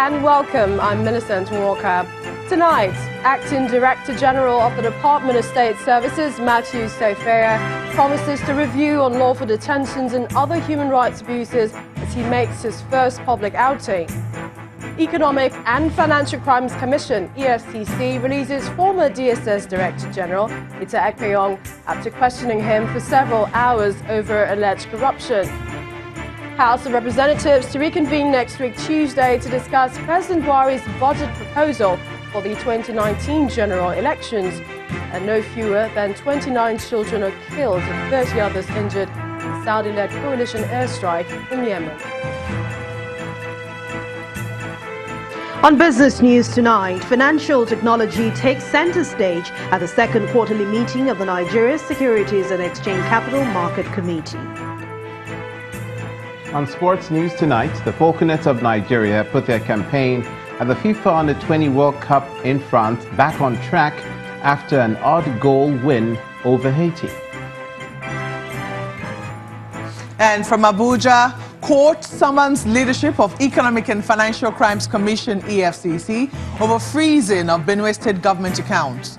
and welcome. I'm Millicent Walker. Tonight, Acting Director General of the Department of State Services, Matthew Sofia, promises to review unlawful detentions and other human rights abuses as he makes his first public outing. Economic and Financial Crimes Commission, EFCC, releases former DSS Director General Pt.1 after questioning him for several hours over alleged corruption. House of Representatives to reconvene next week Tuesday to discuss President Buhari's budget proposal for the 2019 general elections. And no fewer than 29 children are killed and 30 others injured in Saudi-led coalition airstrike in Yemen. On business news tonight, financial technology takes center stage at the second quarterly meeting of the Nigeria Securities and Exchange Capital Market Committee. On sports news tonight, the Falconets of Nigeria put their campaign at the FIFA Under-20 World Cup in France back on track after an odd goal win over Haiti. And from Abuja, court summons leadership of Economic and Financial Crimes Commission, EFCC, over freezing of Benue State government accounts.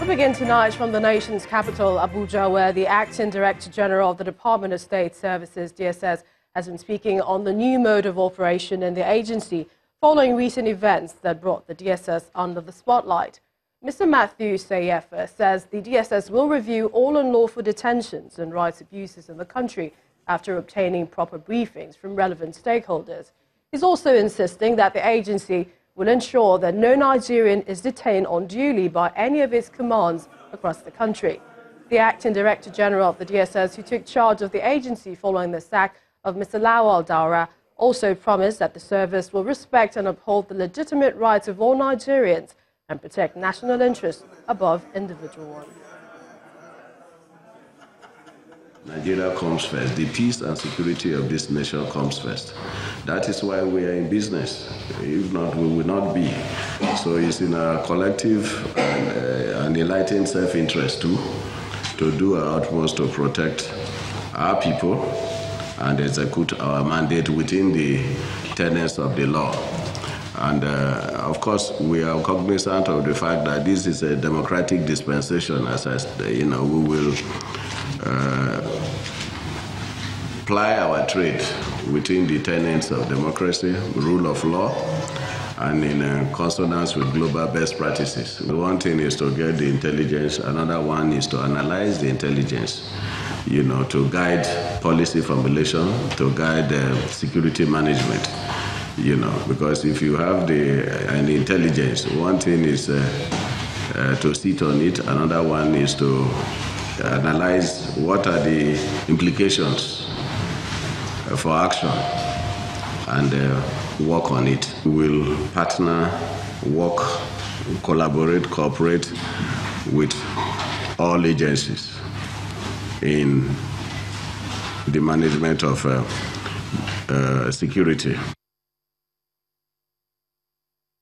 We begin tonight from the nation's capital, Abuja, where the Acting Director General of the Department of State Services, DSS, has been speaking on the new mode of operation in the agency following recent events that brought the DSS under the spotlight. Mr. Matthew Sofia says the DSS will review all unlawful detentions and rights abuses in the country after obtaining proper briefings from relevant stakeholders. He's also insisting that the agency will ensure that no Nigerian is detained unduly by any of its commands across the country. The Acting Director General of the DSS, who took charge of the agency following the sack of Mr. Lawal Daura, also promised that the service will respect and uphold the legitimate rights of all Nigerians and protect national interests above individual ones. Nigeria comes first. The peace and security of this nation comes first. That is why we are in business. If not, we will not be. So it's in our collective and enlightened self-interest too, to do our utmost to protect our people and execute our mandate within the tenets of the law. And of course, we are cognizant of the fact that this is a democratic dispensation. As we will ply our trade within the tenets of democracy, rule of law, and in consonance with global best practices. One thing is to get the intelligence, another one is to analyze the intelligence, to guide policy formulation, to guide security management, because if you have the intelligence, one thing is to sit on it, another one is to analyze what are the implications for action and work on it. We will partner, work, collaborate, cooperate with all agencies in the management of security.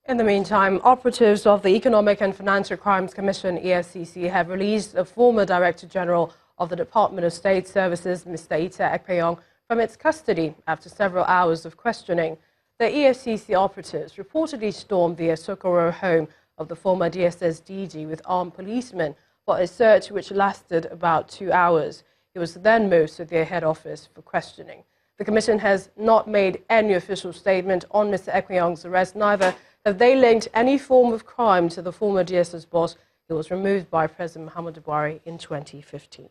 In the meantime, operatives of the Economic and Financial Crimes Commission, EFCC, have released the former Director General of the Department of State Services, Mr. Pt.1, from its custody after several hours of questioning. The EFCC operatives reportedly stormed the Asokoro home of the former DSS DG with armed policemen for a search which lasted about 2 hours. He was then moved to their head office for questioning. The Commission has not made any official statement on Mr. Pt.1's arrest, neither have they linked any form of crime to the former DSS boss who was removed by President Muhammadu Buhari in 2015.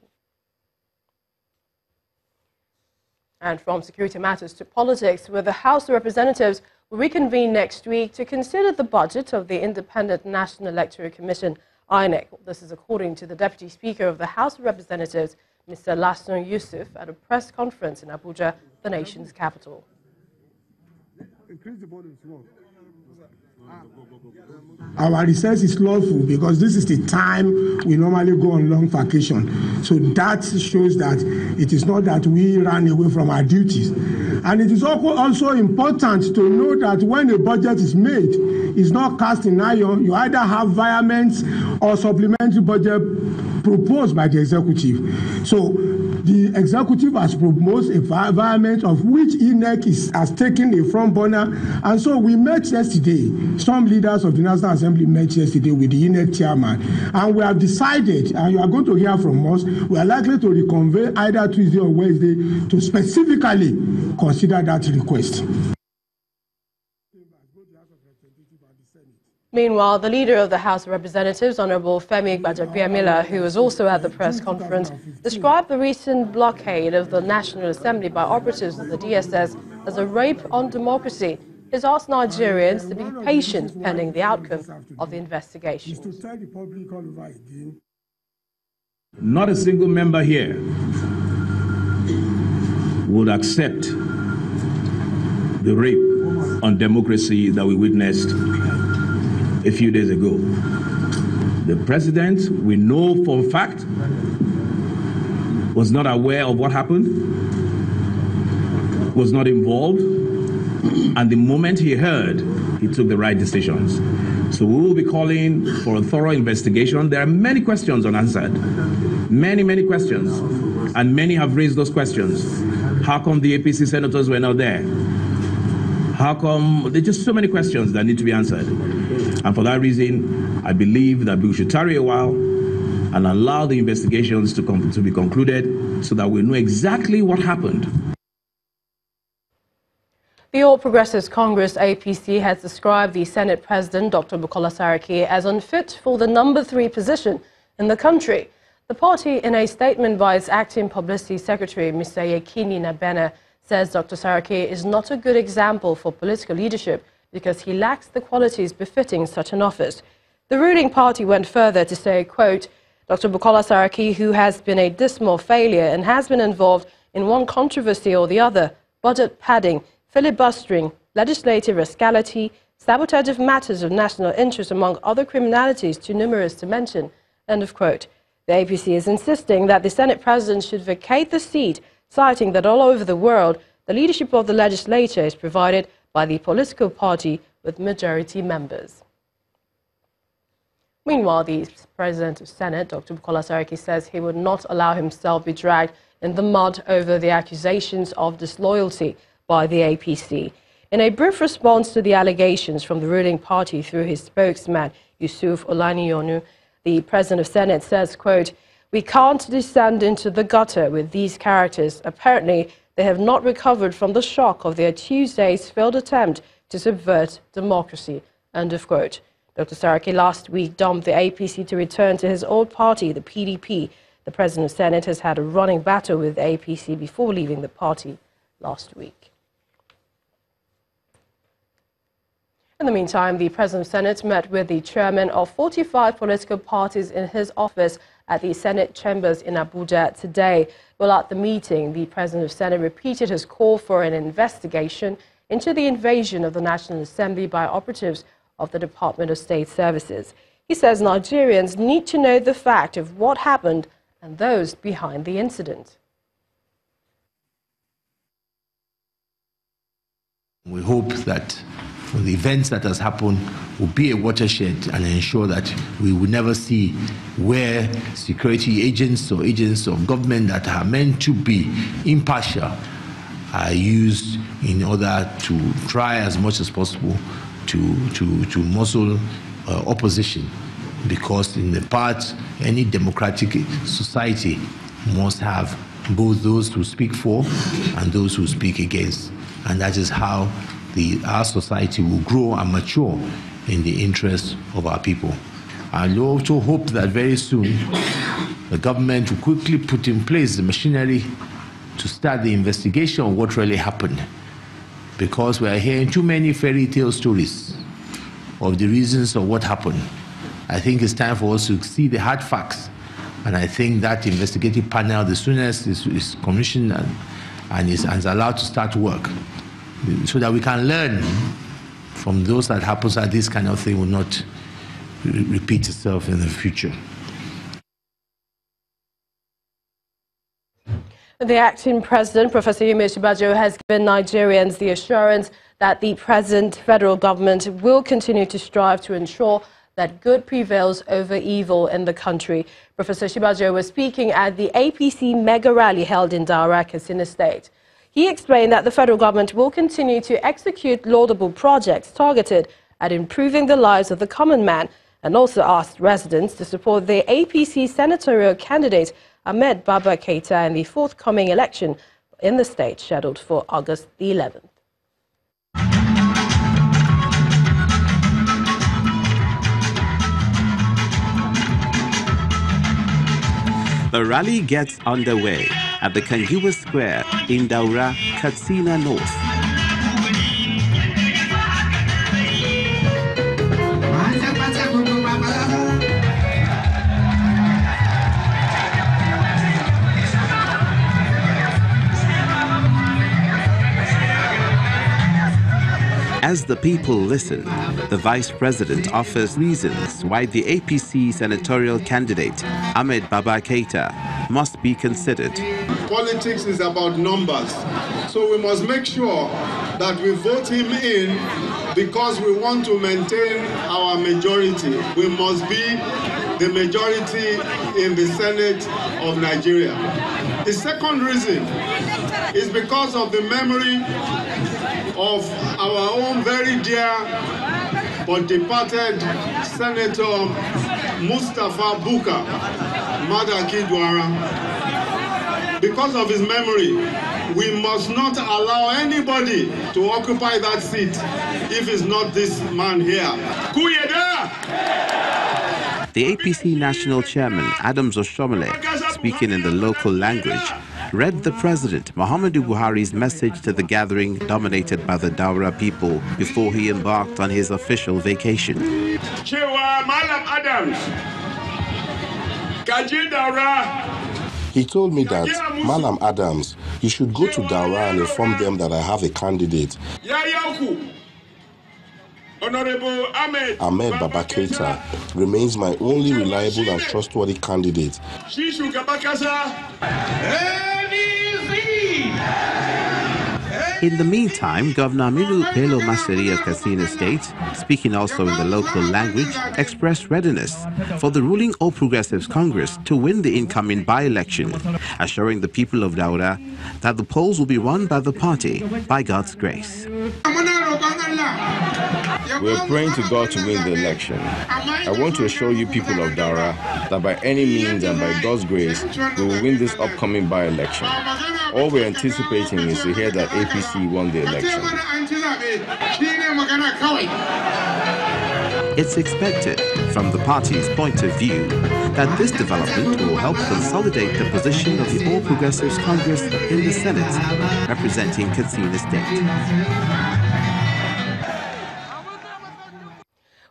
And from security matters to politics, where the House of Representatives will reconvene next week to consider the budget of the Independent National Electoral Commission, INEC. This is according to the Deputy Speaker of the House of Representatives, Mr. Lasun Yusuf, at a press conference in Abuja, the nation's capital. Our recess is lawful because this is the time we normally go on long vacation. So that shows that it is not that we ran away from our duties. And it is also important to know that when a budget is made, it's not cast in iron. You either have variaments or supplementary budget proposed by the executive. So the executive has proposed a variament of which INEC has taken a front burner. And so we met yesterday, some leaders of the National Assembly met yesterday with the INEC chairman, and we have decided, and you are going to hear from us, we are likely to reconvene either Tuesday or Wednesday to specifically consider that request. Meanwhile, the leader of the House of Representatives, Honorable Femi Gbajabiamila, who was also at the press conference, described the recent blockade of the National Assembly by operatives of the DSS as a rape on democracy. He's asked Nigerians to be patient pending the outcome of the investigation. Not a single member here would accept the rape on democracy that we witnessed a few days ago. The president, we know for a fact, was not aware of what happened, was not involved, and the moment he heard, he took the right decisions. So we will be calling for a thorough investigation. There are many questions unanswered, many questions, and many have raised those questions. How come the APC senators were not there? How come? There are just so many questions that need to be answered. And for that reason, I believe that we should tarry a while and allow the investigations to be concluded so that we know exactly what happened. The All Progressives Congress, APC, has described the Senate President, Dr. Bukola Saraki, as unfit for the number 3 position in the country. The party, in a statement by its acting publicity secretary, Mr. Yekini Nabena, says Dr. Saraki is not a good example for political leadership because he lacks the qualities befitting such an office. The ruling party went further to say, quote, Dr. Bukola Saraki, who has been a dismal failure and has been involved in one controversy or the other, budget padding, filibustering, legislative rascality, sabotage of matters of national interest, among other criminalities too numerous to mention, end of quote. The APC is insisting that the Senate President should vacate the seat, citing that all over the world, the leadership of the legislature is provided by the political party with majority members. Meanwhile, the President of Senate, Dr. Bukola Saraki, says he would not allow himself be dragged in the mud over the accusations of disloyalty by the APC. In a brief response to the allegations from the ruling party through his spokesman, Yusuf Olaniyonu, the President of Senate says, quote, we can't descend into the gutter with these characters. Apparently, they have not recovered from the shock of their Tuesday's failed attempt to subvert democracy, end of quote. Dr. Saraki last week dumped the APC to return to his old party, the PDP. The President of Senate has had a running battle with the APC before leaving the party last week. In the meantime, the President of Senate met with the chairman of 45 political parties in his office at the Senate chambers in Abuja today. Well, at the meeting, the President of Senate repeated his call for an investigation into the invasion of the National Assembly by operatives of the Department of State Services. He says Nigerians need to know the fact of what happened and those behind the incident. We hope that the events that has happened will be a watershed and ensure that we will never see where security agents or agents of government that are meant to be impartial are used in order to try as much as possible to muzzle opposition. Because in the past, any democratic society must have both those who speak for and those who speak against. And that is how our society will grow and mature in the interest of our people. I also hope that very soon the government will quickly put in place the machinery to start the investigation of what really happened. Because we are hearing too many fairy tale stories of the reasons of what happened. I think it's time for us to see the hard facts. And I think that investigative panel, the soonest is commissioned and is allowed to start work, so that we can learn from those that happens that this kind of thing will not repeat itself in the future. The acting president, Professor Yemi Osinbajo, has given Nigerians the assurance that the present federal government will continue to strive to ensure that good prevails over evil in the country. Professor Osinbajo was speaking at the APC mega rally held in Daura, Katsina State. He explained that the federal government will continue to execute laudable projects targeted at improving the lives of the common man, and also asked residents to support the APC senatorial candidate Ahmed Baba Keita in the forthcoming election in the state scheduled for August the 11th. The rally gets underway at the Kangiwa Square in Daura, Katsina North. As the people listen, the Vice President offers reasons why the APC senatorial candidate, Ahmed Baba Keita, must be considered. Politics is about numbers, so we must make sure that we vote him in because we want to maintain our majority. We must be the majority in the Senate of Nigeria. The second reason is because of the memory of our own very dear but departed Senator Mustapha Buka Madaki Dwara. Because of his memory, we must not allow anybody to occupy that seat if it's not this man here. The APC National Chairman, Adams Oshomole, speaking in the local language, read the President Muhammadu Buhari's message to the gathering dominated by the Daura people before he embarked on his official vacation. Chewa Malam Adams, Kaji Daura. He told me that, Malam Adams, you should go to Daura and inform them that I have a candidate, Honorable Ahmed Baba Keita, remains my only reliable and trustworthy candidate. In the meantime, Governor Aminu Bello Masari of Katsina State, speaking also in the local language, expressed readiness for the ruling All Progressives Congress to win the incoming by-election, assuring the people of Daura that the polls will be won by the party by God's grace. We are praying to God to win the election. I want to assure you people of Daura that by any means and by God's grace, we will win this upcoming by-election. All we're anticipating is to hear that APC won the election. It's expected, from the party's point of view, that this development will help consolidate the position of the All Progressives Congress in the Senate, representing Katsina State.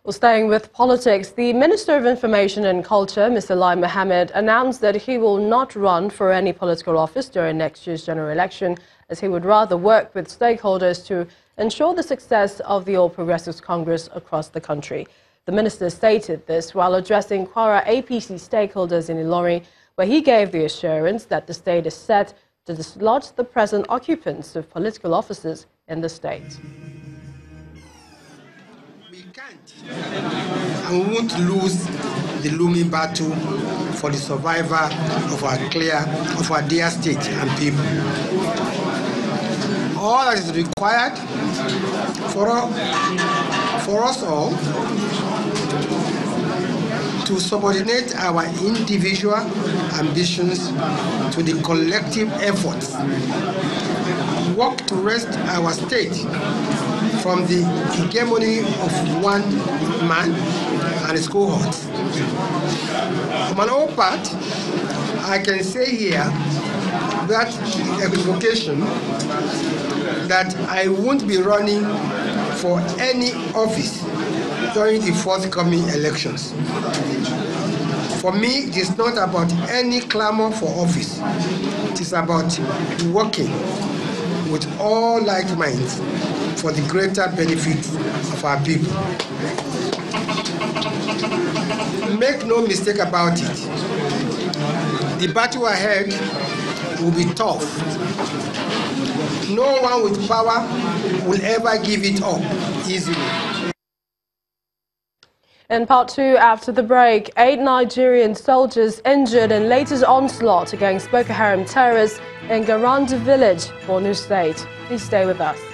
Well, staying with politics, the Minister of Information and Culture, Mr. Lai Mohammed, announced that he will not run for any political office during next year's general election, as he would rather work with stakeholders to ensure the success of the All Progressives Congress across the country. The minister stated this while addressing Kwara APC stakeholders in Ilorin, where he gave the assurance that the state is set to dislodge the present occupants of political offices in the state. And we won't lose the looming battle for the survival of our dear state and people. All that is required for us all to subordinate our individual ambitions to the collective efforts, work to wrest our state from the hegemony of one man and his cohorts. For my own part, I can say here that equivocation that I won't be running for any office during the forthcoming elections. For me, it is not about any clamor for office. It is about working with all like minds for the greater benefit of our people. Make no mistake about it. The battle ahead will be tough. No one with power will ever give it up easily. In part 2, after the break, 8 Nigerian soldiers injured in latest onslaught against Boko Haram terrorists in Garanda village, Borno State. Please stay with us.